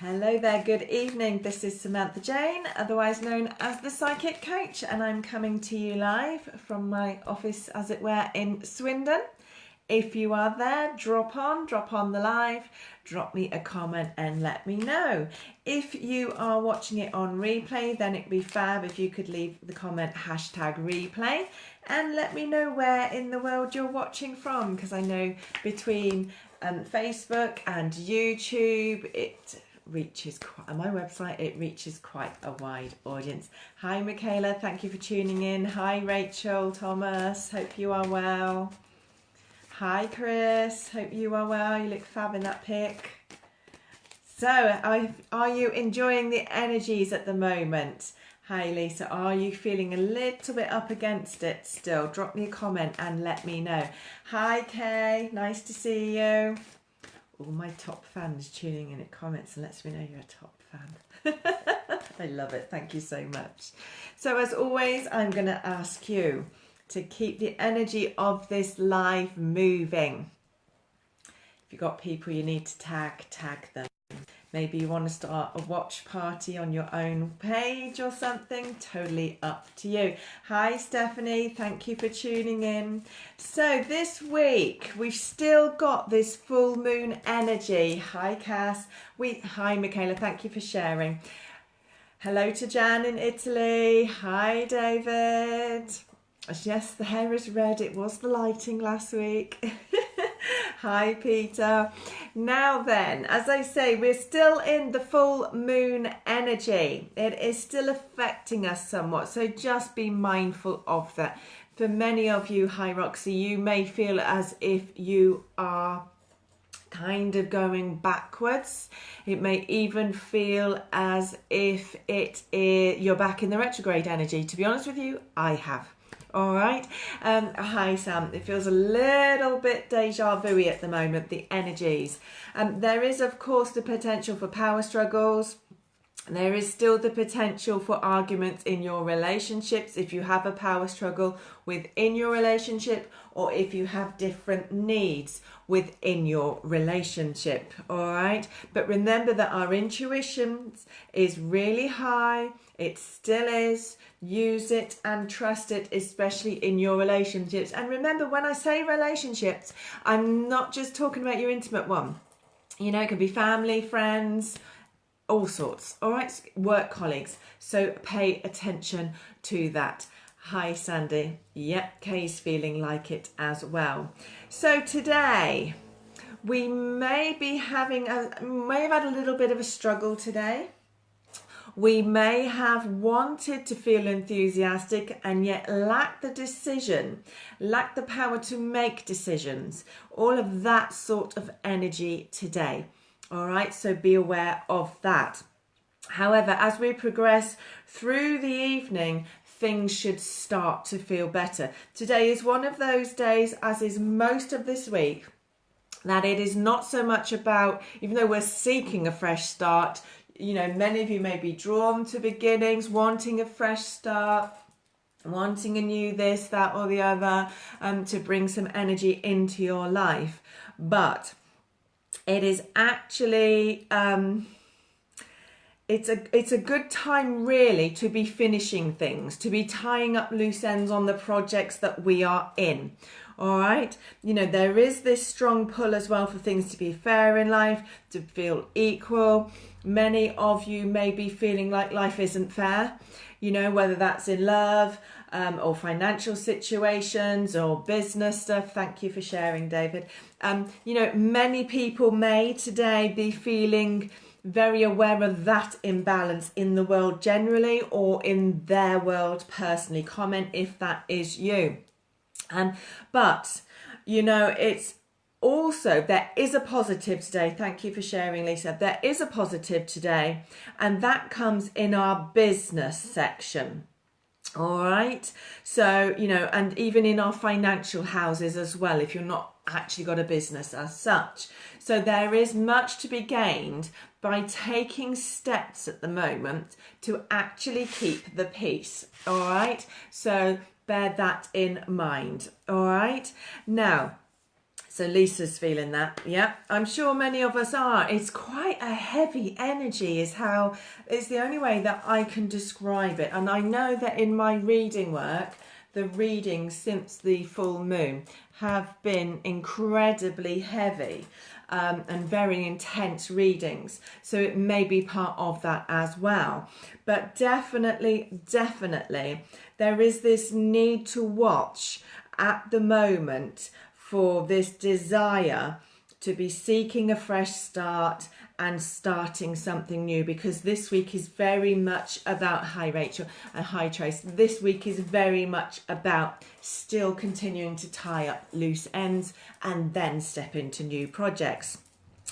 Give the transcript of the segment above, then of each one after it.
Hello there, good evening. This is Samantha Jayne, otherwise known as the Psychic Coach, and I'm coming to you live from my office, as it were, in Swindon. If you are there, drop on the live, drop me a comment and let me know. If you are watching it on replay, then it'd be fab if you could leave the comment #replay and let me know where in the world you're watching from, because I know between Facebook and YouTube, it reaches on my website, it reaches quite a wide audience. Hi Michaela, thank you for tuning in. Hi Rachel, Thomas, hope you are well. Hi Chris, hope you are well. You look fab in that pic. So are you enjoying the energies at the moment? Hi Lisa, are you feeling a little bit up against it still? Drop me a comment and let me know. Hi Kay, nice to see you. All my top fans tuning in at comments and lets me know you're a top fan. I love it. Thank you so much. So as always, I'm going to ask you to keep the energy of this live moving. If you've got people you need to tag them. Maybe you want to start a watch party on your own page or something. Totally up to you. Hi Stephanie, thank you for tuning in. So this week we've still got this full moon energy. Hi Cass. Hi Michaela, thank you for sharing. Hello to Jan in Italy. Hi David. Yes, the hair is red. It was the lighting last week. Hi Peter. Now then, as I say, we're still in the full moon energy. It is still affecting us somewhat, so just be mindful of that. For many of you, hi Roxy, you may feel as if you are kind of going backwards. It may even feel as if you're back in the retrograde energy. To be honest with you, I have. All right. Hi Sam. It feels a little bit deja vu at the moment, the energies. There is of course the potential for power struggles. There is still the potential for arguments in your relationships if you have a power struggle within your relationship, or if you have different needs within your relationship. All right. But remember that our intuition is really high. It still is. Use it and trust it, especially in your relationships. And remember, when I say relationships, I'm not just talking about your intimate one. You know, it could be family, friends, all sorts. All right, work colleagues. So pay attention to that. Hi Sandy. Yep, Kay's feeling like it as well. So today we may have had a little bit of a struggle today. We may have wanted to feel enthusiastic and yet lack the power to make decisions. All of that sort of energy today. All right, so be aware of that. However, as we progress through the evening, things should start to feel better. Today is one of those days, as is most of this week, that it is not so much about, even though we're seeking a fresh start, you know, many of you may be drawn to beginnings, wanting a fresh start, wanting a new this, that or the other, to bring some energy into your life. But it is actually, it's a good time really to be finishing things, to be tying up loose ends on the projects that we are in. All right, you know, there is this strong pull as well for things to be fair in life, to feel equal. Many of you may be feeling like life isn't fair, you know, whether that's in love or financial situations or business stuff. Thank you for sharing, David. You know, many people may today be feeling very aware of that imbalance in the world generally or in their world personally. Comment if that is you. But, you know, it's also, there is a positive today. Thank you for sharing, Lisa. There is a positive today, and that comes in our business section. All right. So, you know, and even in our financial houses as well, if you're not actually got a business as such. So there is much to be gained by taking steps at the moment to actually keep the peace. All right. So bear that in mind. All right. Now, So Lisa's feeling that. Yeah, I'm sure many of us are. It's quite a heavy energy is how, it's the only way that I can describe it. And I know that in my reading work, the readings since the full moon have been incredibly heavy and very intense readings. So it may be part of that as well. But definitely, there is this need to watch at the moment for this desire to be seeking a fresh start and starting something new, because this week is very much about, hi Rachel and hi Trace, this week is very much about still continuing to tie up loose ends and then step into new projects.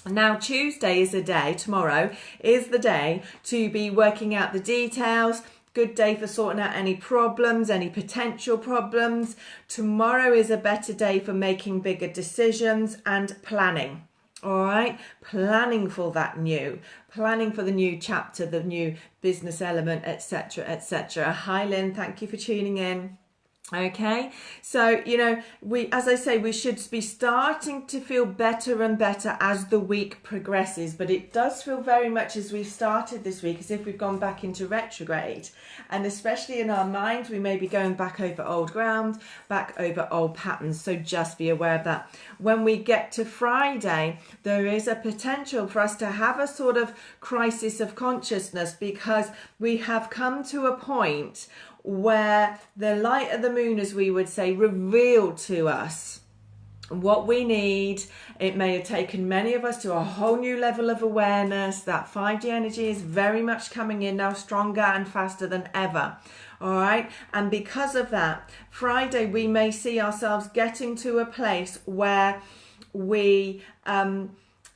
Now Tuesday is a day, tomorrow is the day to be working out the details. Good day for sorting out any problems, any potential problems. Tomorrow is a better day for making bigger decisions and planning. All right, planning for that new, planning for the new chapter, the new business element, etc., etc. Hi Lynn, thank you for tuning in. Okay, so as I say, we should be starting to feel better and better as the week progresses, but it does feel very much as we've started this week as if we've gone back into retrograde, and especially in our minds we may be going back over old ground, back over old patterns. So just be aware of that. When we get to Friday, there is a potential for us to have a sort of crisis of consciousness, because we have come to a point where the light of the moon, as we would say, revealed to us what we need. It may have taken many of us to a whole new level of awareness. That 5D energy is very much coming in now, stronger and faster than ever. All right, and because of that, Friday we may see ourselves getting to a place where we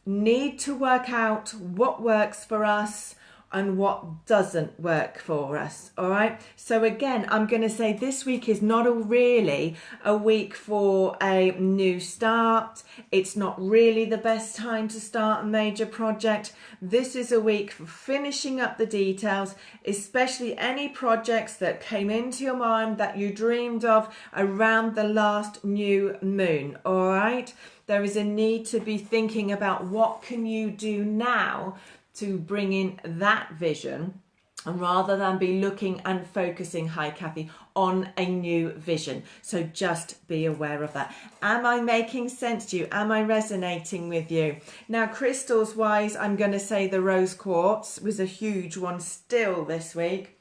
need to work out what works for us and what doesn't work for us. All right, so again, I'm going to say this week is not really a week for a new start. It's not really the best time to start a major project. This is a week for finishing up the details, especially any projects that came into your mind that you dreamed of around the last new moon. All right, there is a need to be thinking about what can you do now to bring in that vision, and rather than be looking and focusing, hi Kathy, on a new vision. So just be aware of that. Am I making sense to you? Am I resonating with you? Now, crystals wise, I'm going to say the rose quartz was a huge one still this week,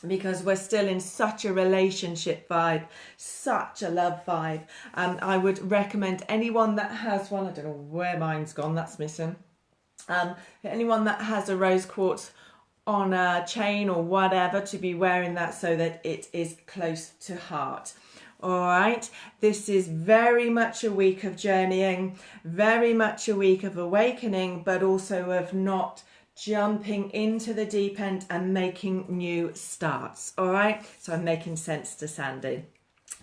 because we're still in such a relationship vibe, such a love vibe. I would recommend anyone that has one, I don't know where mine's gone, that's missing. Anyone that has a rose quartz on a chain or whatever, to be wearing that so that it is close to heart. All right, this is very much a week of journeying, very much a week of awakening, but also of not jumping into the deep end and making new starts. All right, so I'm making sense to Sandy.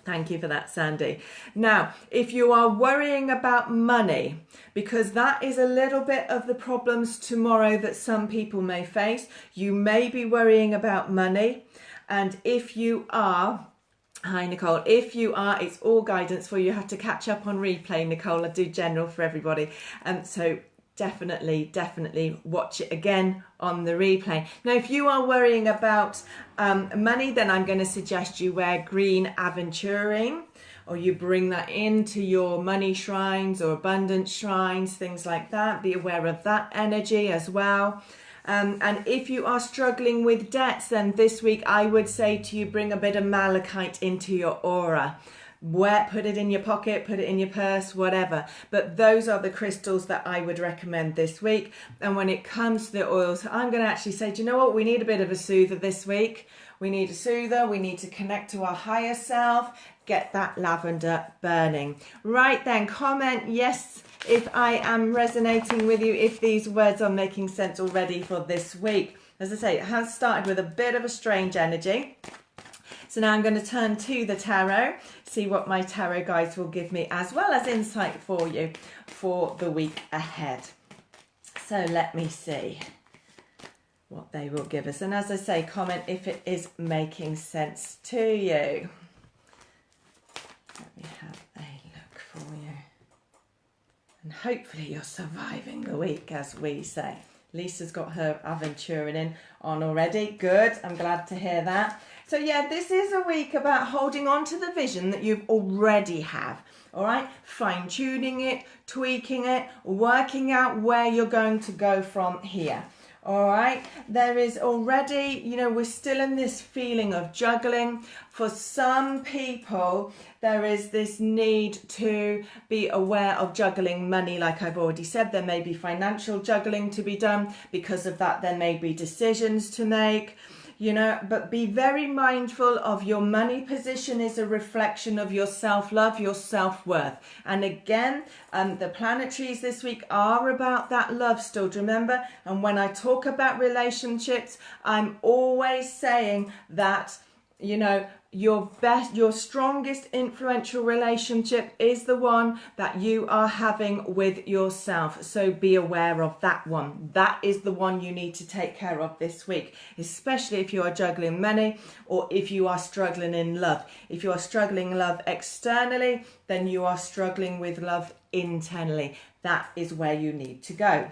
Thank you for that, Sandy. Now, if you are worrying about money, because that is a little bit of the problems tomorrow that some people may face, you may be worrying about money. And if you are, hi Nicole, if you are, it's all guidance for you. You have to catch up on replay, Nicole. I do general for everybody. So definitely watch it again on the replay. Now, if you are worrying about money, then I'm going to suggest you wear green aventurine, or you bring that into your money shrines or abundance shrines, things like that. Be aware of that energy as well. And if you are struggling with debts, then this week I would say to you, bring a bit of malachite into your aura. Put it in your pocket, put it in your purse, whatever. But those are the crystals that I would recommend this week. And when it comes to the oils, I'm going to actually say, do you know what? We need a bit of a soother this week. We need a soother. We need to connect to our higher self. Get that lavender burning. Right then, comment yes if I am resonating with you, if these words are making sense already for this week. As I say, it has started with a bit of a strange energy. So now I'm going to turn to the tarot, see what my tarot guides will give me, as well as insight for you for the week ahead. So let me see what they will give us. And as I say, comment if it is making sense to you. Let me have a look for you. hopefully you're surviving the week, as we say. Lisa's got her aventuring on already. Good, I'm glad to hear that. So yeah, this is a week about holding on to the vision that you already have. All right, fine-tuning it, tweaking it, working out where you're going to go from here. All right, there is already, we're still in this feeling of juggling. For some people, there is this need to be aware of juggling money. Like I've already said, there may be financial juggling to be done. Because of that, there may be decisions to make. But be very mindful of your money position is a reflection of your self-love, your self-worth. And again, the planetaries this week are about that love still, do you remember? And when I talk about relationships, I'm always saying that, your strongest influential relationship is the one that you are having with yourself. So be aware of that one. That is the one you need to take care of this week, especially if you are juggling money or if you are struggling in love. If you are struggling love externally, then you are struggling with love internally. That is where you need to go.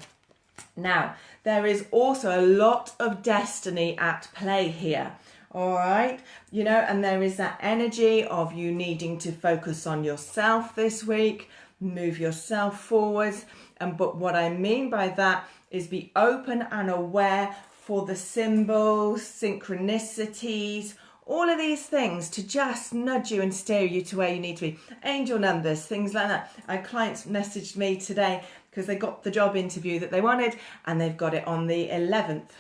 Now, there is also a lot of destiny at play here. All right, and there is that energy of you needing to focus on yourself this week, move yourself forwards. But what I mean by that is be open and aware for the symbols, synchronicities, all of these things to just nudge you and steer you to where you need to be. Angel numbers, things like that. Our clients messaged me today because they got the job interview that they wanted and they've got it on the 11th.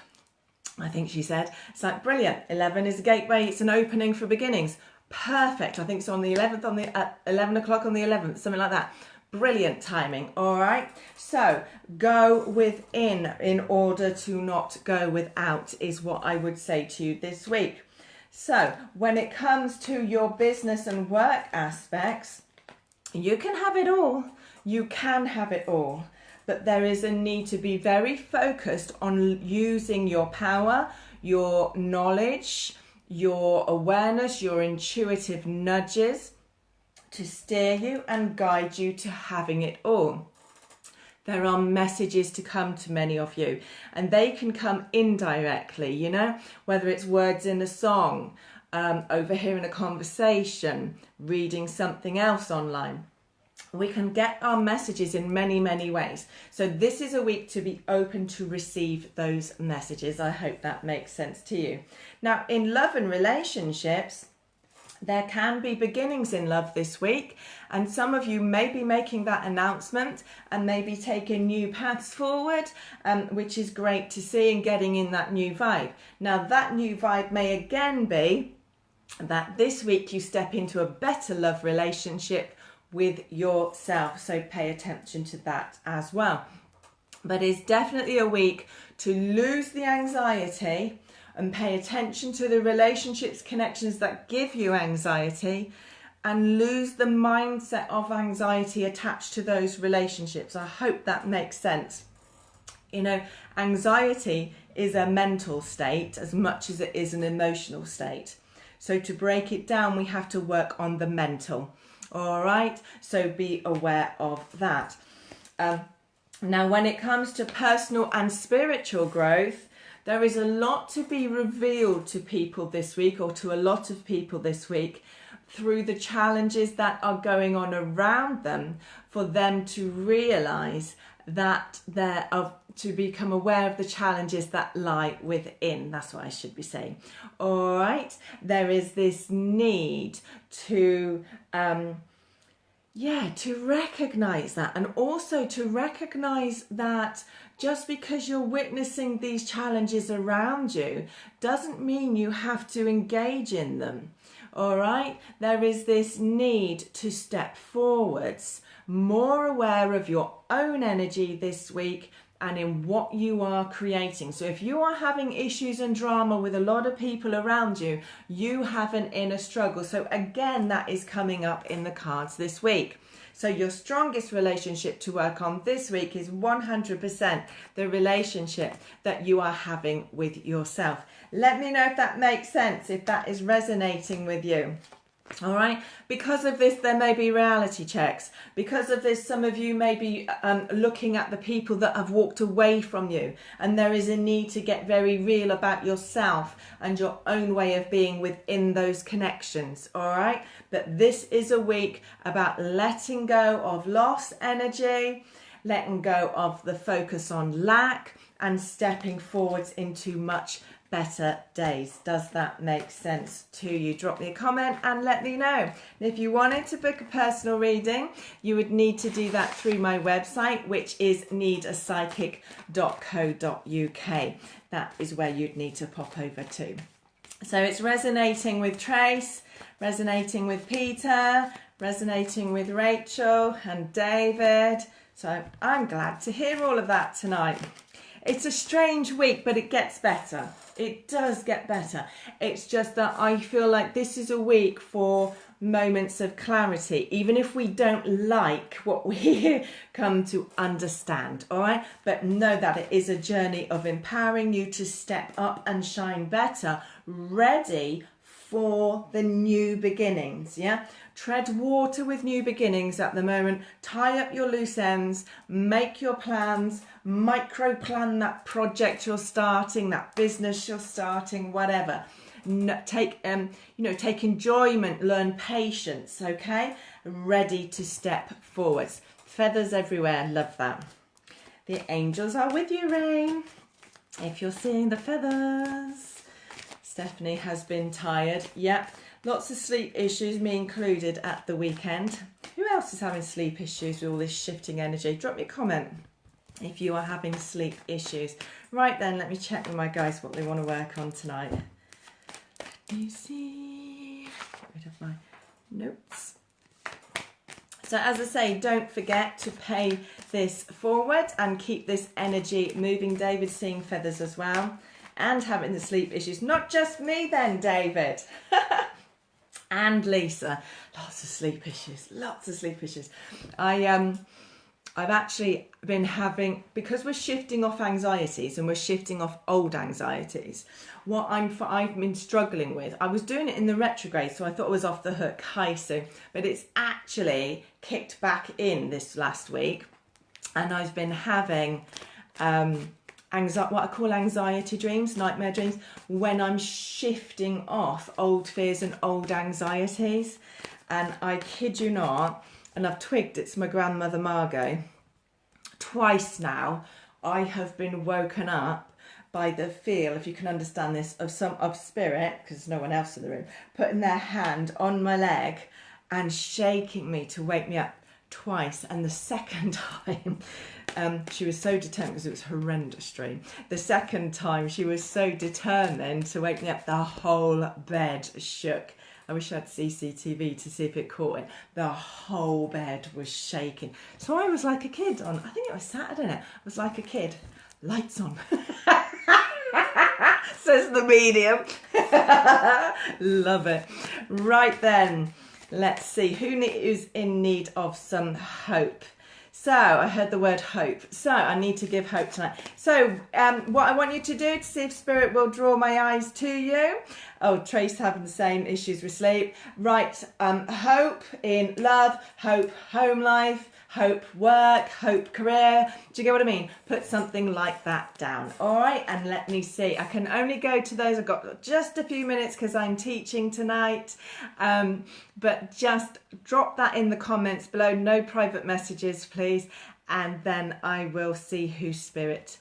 I think she said. It's like, brilliant. 11 is a gateway. It's an opening for beginnings. Perfect. I think it's on the 11th, at 11 o'clock on the 11th, something like that. Brilliant timing. All right. So go within in order to not go without is what I would say to you this week. So when it comes to your business and work aspects, you can have it all. You can have it all. But there is a need to be very focused on using your power, your knowledge, your awareness, your intuitive nudges to steer you and guide you to having it all. There are messages to come to many of you, and they can come indirectly, whether it's words in a song, overhearing a conversation, reading something else online. We can get our messages in many, many ways. So this is a week to be open to receive those messages. I hope that makes sense to you. Now, in love and relationships, there can be beginnings in love this week. And some of you may be making that announcement and maybe taking new paths forward, which is great to see, and getting in that new vibe. Now, that new vibe may again be that this week you step into a better love relationship with yourself, so pay attention to that as well. But it's definitely a week to lose the anxiety and pay attention to the relationships, connections that give you anxiety, and lose the mindset of anxiety attached to those relationships. I hope that makes sense. Anxiety is a mental state as much as it is an emotional state. So to break it down, we have to work on the mental. All right, so be aware of that. Now, when it comes to personal and spiritual growth, there is a lot to be revealed to people this week, or to a lot of people this week, through the challenges that are going on around them, for them to realize that to become aware of the challenges that lie within. That's what I should be saying. All right, there is this need to recognize that, and also to recognize that just because you're witnessing these challenges around you doesn't mean you have to engage in them. All right, there is this need to step forwards, more aware of your own energy this week and in what you are creating. So if you are having issues and drama with a lot of people around you, you have an inner struggle. So again, that is coming up in the cards this week. So your strongest relationship to work on this week is 100% the relationship that you are having with yourself. Let me know if that makes sense, if that is resonating with you. All right, because of this, there may be reality checks. Because of this, some of you may be looking at the people that have walked away from you, and there is a need to get very real about yourself and your own way of being within those connections. All right, but this is a week about letting go of lost energy, letting go of the focus on lack, and stepping forwards into much better days. Does that make sense to you? Drop me a comment and let me know. And if you wanted to book a personal reading, you would need to do that through my website, which is needapsychic.co.uk. That is where you'd need to pop over to. So it's resonating with Trace, resonating with Peter, resonating with Rachel and David. So I'm glad to hear all of that tonight. It's a strange week, but it gets better. It does get better. It's just that I feel like this is a week for moments of clarity, even if we don't like what we come to understand, all right? But know that it is a journey of empowering you to step up and shine better, ready for the new beginnings, yeah? Tread water with new beginnings at the moment. Tie up your loose ends, make your plans, micro plan that project you're starting, that business you're starting, whatever. Take enjoyment, learn patience, okay? Ready to step forwards. Feathers everywhere, love that. The angels are with you, Rain. If you're seeing the feathers. Stephanie has been tired. Yep. Lots of sleep issues, me included, at the weekend. Who else is having sleep issues with all this shifting energy? Drop me a comment if you are having sleep issues. Right then, let me check with my guys what they want to work on tonight. Let me see. Get rid of my notes. So as I say, don't forget to pay this forward and keep this energy moving. David's seeing feathers as well and having the sleep issues. Not just me then, David. And Lisa, lots of sleep issues, I've actually been having, because we're shifting off anxieties and we're shifting off old anxieties, what I've been struggling with, I was doing it in the retrograde, so I thought I was off the hook, hi Sue, but it's actually kicked back in this last week, and I've been having what I call anxiety dreams, nightmare dreams, when I'm shifting off old fears and old anxieties. And I kid you not, and I've twigged it's my grandmother Margot, twice now I have been woken up by the feel, if you can understand this, of spirit, because no one else in the room, putting their hand on my leg and shaking me to wake me up twice. And the second time she was so determined, because it was a horrendous dream. The second time she was so determined to wake me up, the whole bed shook. I wish I had CCTV to see if it caught it. The whole bed was shaking. So I was like a kid on, I think it was Saturday night, I was like a kid, lights on. Says the medium. Love it. Right then, let's see who is in need of some hope. So I heard the word hope. So I need to give hope tonight. So what I want you to do to see if Spirit will draw my eyes to you. Oh, Trace having the same issues with sleep. Right, hope in love, hope home life, hope work, hope career. Do you get what I mean? Put something like that down. All right, and let me see. I can only go to those. I've got just a few minutes because I'm teaching tonight. But just drop that in the comments below. No private messages, please. And then I will see who Spirit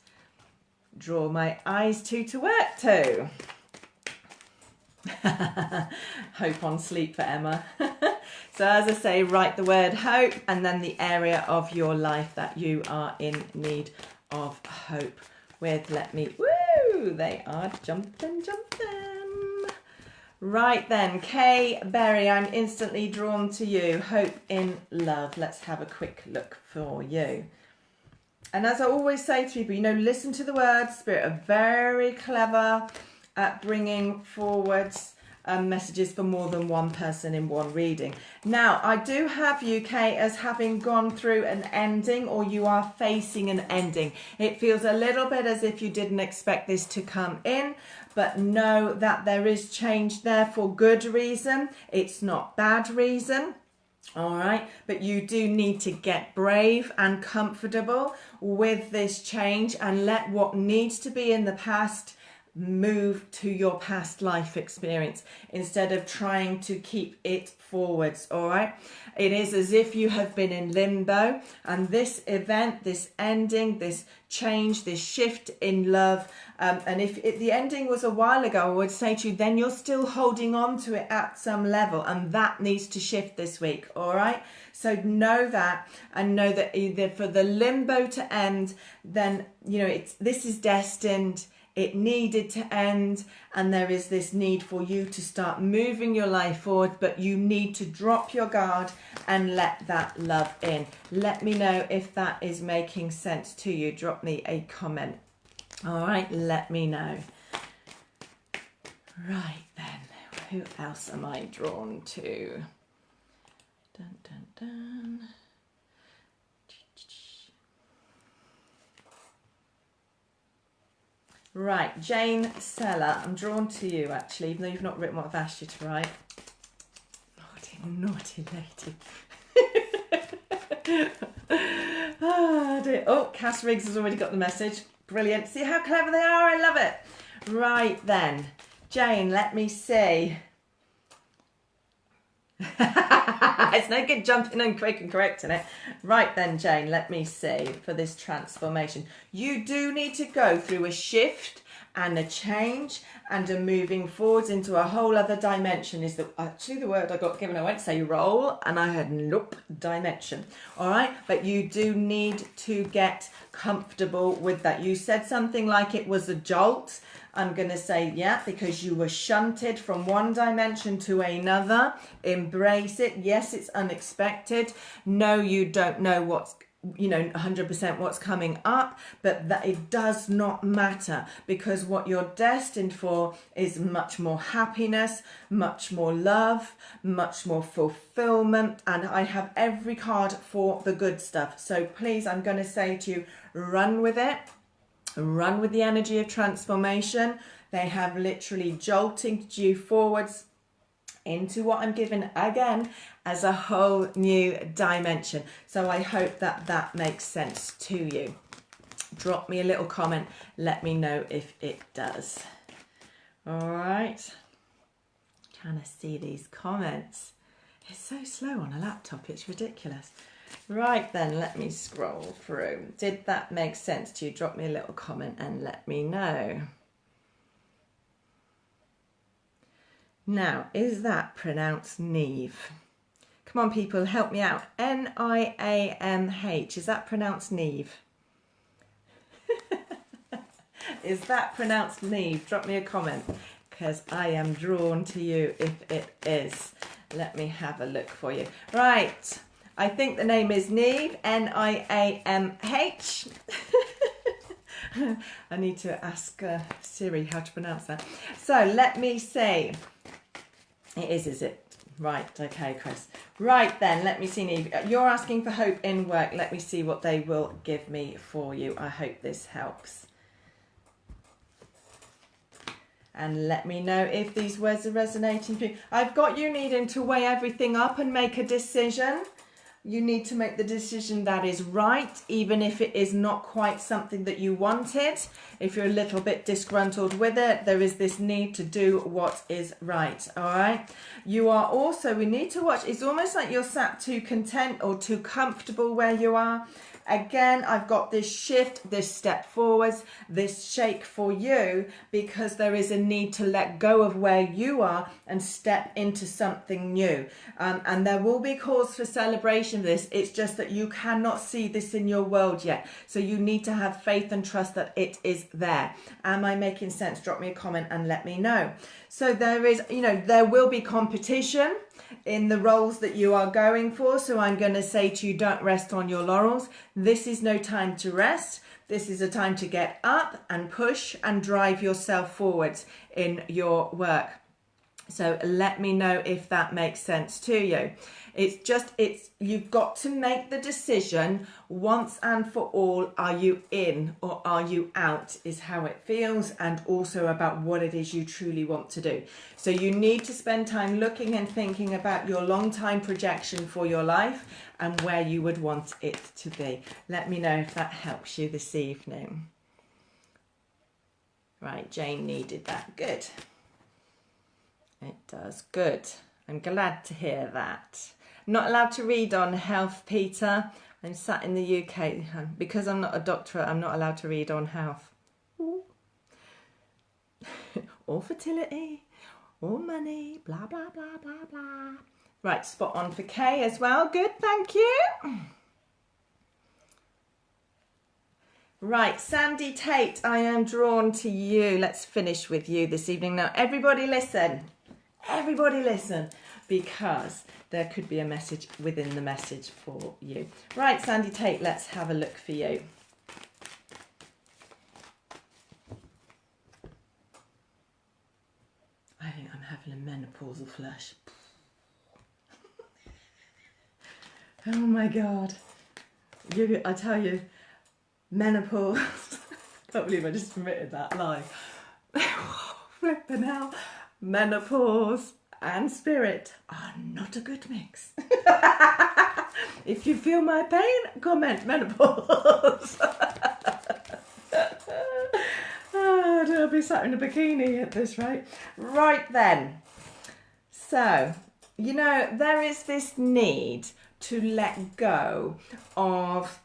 draw my eyes to work to. Hope on sleep for Emma. So as I say, write the word hope and then the area of your life that you are in need of hope with. Let me, woo, they are jumping. Right then, Kay Berry, I'm instantly drawn to you. Hope in love. Let's have a quick look for you. And as I always say to people, listen to the words. Spirit are very clever at bringing forwards messages for more than one person in one reading. Now, I do have you, Kate, as having gone through an ending, or you are facing an ending. It feels a little bit as if you didn't expect this to come in, but know that there is change there for good reason. It's not bad reason. All right, but you do need to get brave and comfortable with this change and let what needs to be in the past move to your past life experience instead of trying to keep it forwards. All right, it is as if you have been in limbo, and this event, this ending, this change, this shift in love, and if the ending was a while ago, I would say to you, then you're still holding on to it at some level, and that needs to shift this week. All right, so know that, and know that either for the limbo to end, then this is destined. It needed to end, and there is this need for you to start moving your life forward, but you need to drop your guard and let that love in. Let me know if that is making sense to you. Drop me a comment. All right, let me know. Right then, who else am I drawn to? Dun, dun, dun. Right, Jane Seller, I'm drawn to you actually, even though you've not written what I've asked you to write. Naughty, naughty lady. Oh, dear. Oh, Cass Riggs has already got the message. Brilliant. See how clever they are? I love it. Right then, Jane, let me see. It's no good jumping in quick and correcting it. Right then, Jane, let me see for this transformation. You do need to go through a shift and a change and a moving forwards into a whole other dimension. Is actually the word I got given. I went to say role and I had nope, dimension. All right, but you do need to get comfortable with that. You said something like it was a jolt. I'm going to say, yeah, because you were shunted from one dimension to another. Embrace it. Yes, it's unexpected. No, you don't know what's 100% what's coming up, but that it does not matter, because what you're destined for is much more happiness, much more love, much more fulfillment, and I have every card for the good stuff. So please, I'm going to say to you, run with it. Run with the energy of transformation. They have literally jolted you forwards into what I'm given again as a whole new dimension. So I hope that that makes sense to you. Drop me a little comment. Let me know if it does. All right. Trying to see these comments. It's so slow on a laptop. It's ridiculous. Right then, let me scroll through. Did that make sense to you? Drop me a little comment and let me know. Now, is that pronounced Neve? Come on, people, help me out. Niamh. Is that pronounced Neve? Is that pronounced Neve? Drop me a comment, because I am drawn to you if it is. Let me have a look for you. Right. I think the name is Neve, Niamh. I need to ask Siri how to pronounce that. So let me see. It is it? Right, okay, Chris. Right then, let me see, Neve. You're asking for hope in work. Let me see what they will give me for you. I hope this helps. And let me know if these words are resonating for you. I've got you needing to weigh everything up and make a decision. You need to make the decision that is right, even if it is not quite something that you wanted. If you're a little bit disgruntled with it, there is this need to do what is right, all right? You are also, we need to watch, it's almost like you're sat too content or too comfortable where you are. Again, I've got this shift, this step forwards, this shake for you, because there is a need to let go of where you are and step into something new. And there will be cause for celebration of this. It's just that you cannot see this in your world yet. So you need to have faith and trust that it is there. Am I making sense? Drop me a comment and let me know. So there is, there will be competition in the roles that you are going for. So I'm going to say to you, don't rest on your laurels. This is no time to rest. This is a time to get up and push and drive yourself forwards in your work. So let me know if that makes sense to you. You've got to make the decision once and for all. Are you in or are you out is how it feels, and also about what it is you truly want to do. So you need to spend time looking and thinking about your long time projection for your life and where you would want it to be. Let me know if that helps you this evening. Right, Jane needed that. Good. It does. Good. I'm glad to hear that. I'm not allowed to read on health, Peter. I'm sat in the UK. Because I'm not a doctor, I'm not allowed to read on health. Or fertility, or money, blah, blah, blah, blah, blah. Right, spot on for Kay as well. Good, thank you. Right, Sandy Tate, I am drawn to you. Let's finish with you this evening. Now, everybody listen. Everybody listen, because there could be a message within the message for you. Right, Sandy Tate, let's have a look for you. I think I'm having a menopausal flush. Oh my God. I tell you, menopause. I can't believe I just admitted that live. Flipping hell. Menopause and spirit are not a good mix. If you feel my pain, comment menopause. I'll be sat in a bikini at this rate. Right then. So, you know, there is this need to let go of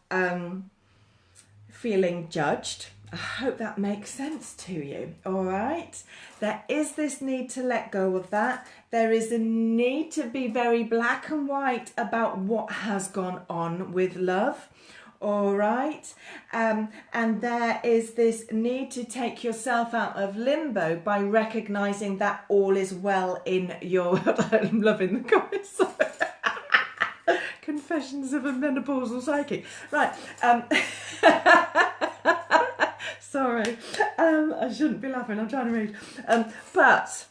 feeling judged. I hope that makes sense to you, all right? There is this need to let go of that. There is a need to be very black and white about what has gone on with love, all right? And there is this need to take yourself out of limbo by recognising that all is well in your... I'm loving the comments. Confessions of a menopausal psychic. Right. Sorry, I shouldn't be laughing, I'm trying to read. But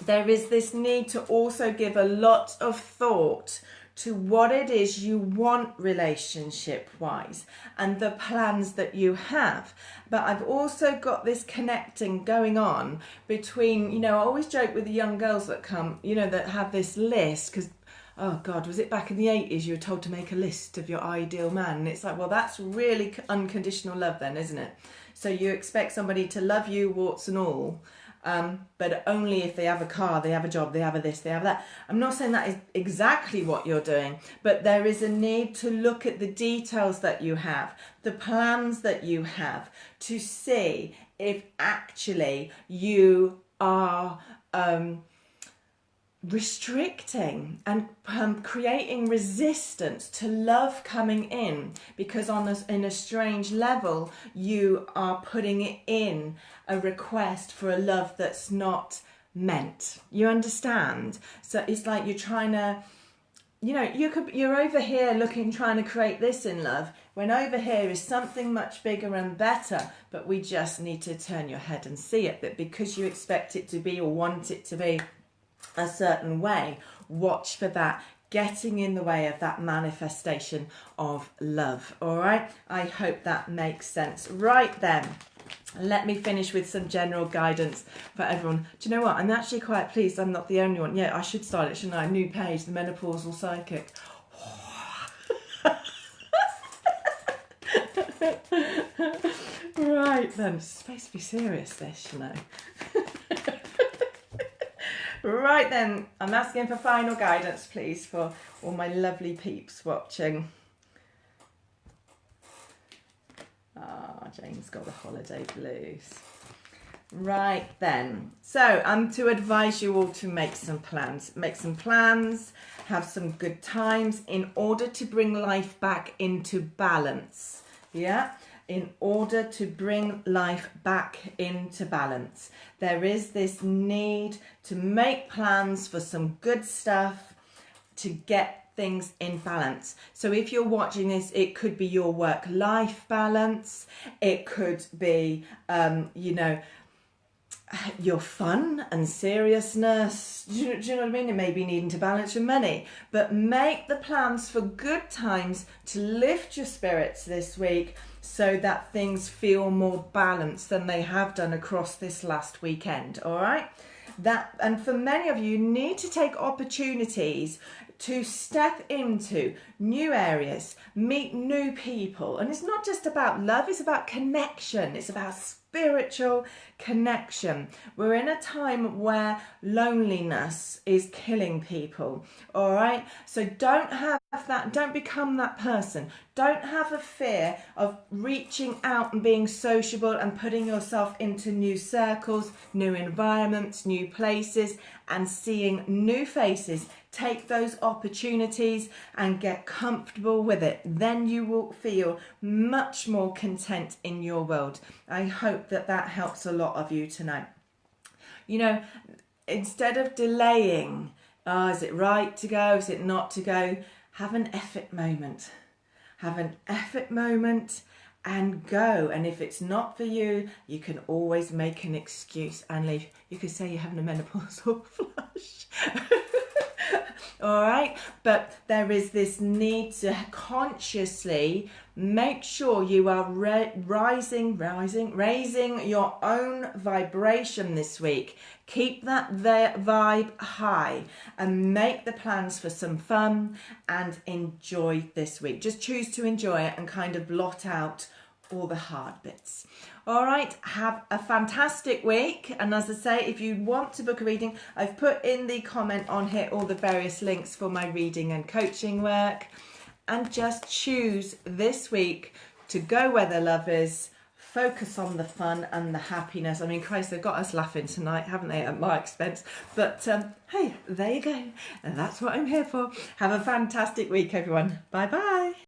there is this need to also give a lot of thought to what it is you want relationship-wise and the plans that you have. But I've also got this connecting going on between, you know, I always joke with the young girls that come, you know, that have this list, because oh God, was it back in the 80s you were told to make a list of your ideal man? And it's like, well, that's really unconditional love then, isn't it? So you expect somebody to love you, warts and all, but only if they have a car, they have a job, they have a this, they have that. I'm not saying that is exactly what you're doing, but there is a need to look at the details that you have, the plans that you have, to see if actually you are... restricting and creating resistance to love coming in, because in a strange level you are putting in a request for a love that's not meant. You understand? So it's like you're trying to, you know, you're over here trying to create this in love, when over here is something much bigger and better, but we just need to turn your head and see it. But because you expect it to be or want it to be a certain way, watch for that getting in the way of that manifestation of love. All right, I hope that makes sense. Right then, let me finish with some general guidance for everyone. Do you know what, I'm actually quite pleased I'm not the only one. Yeah, I should start it, shouldn't I? New page, the menopausal psychic. Right then, it's supposed to be serious, this, you know. Right then, I'm asking for final guidance, please, for all my lovely peeps watching. Ah, Jane's got the holiday blues. Right then, so I'm to advise you all to make some plans. Make some plans, have some good times in order to bring life back into balance. Yeah? In order to bring life back into balance. There is this need to make plans for some good stuff to get things in balance. So if you're watching this, it could be your work-life balance. It could be, you know, your fun and seriousness. Do you know what I mean? It may be needing to balance your money, but make the plans for good times to lift your spirits this week so that things feel more balanced than they have done across this last weekend. All right? And for many of you, you need to take opportunities to step into new areas, meet new people. And it's not just about love, it's about connection. It's about spiritual connection. We're in a time where loneliness is killing people, all right? So don't become that person. Don't have a fear of reaching out and being sociable and putting yourself into new circles, new environments, new places, and seeing new faces. Take those opportunities and get comfortable with it. Then you will feel much more content in your world. I hope that helps a lot of you tonight. You know, instead of delaying, is it right to go? Is it not to go? Have an effort moment. Have an effort moment and go. And if it's not for you, you can always make an excuse and leave. You could say you're having a menopausal flush. All right, but there is this need to consciously make sure you are raising your own vibration this week. Keep that vibe high and make the plans for some fun and enjoy this week. Just choose to enjoy it and kind of blot out all the hard bits. All right, have a fantastic week. And as I say, if you want to book a reading, I've put in the comment on here all the various links for my reading and coaching work. And just choose this week to go where the love is, focus on the fun and the happiness. I mean, Christ, they've got us laughing tonight, haven't they, at my expense? But hey, there you go. And that's what I'm here for. Have a fantastic week, everyone. Bye-bye.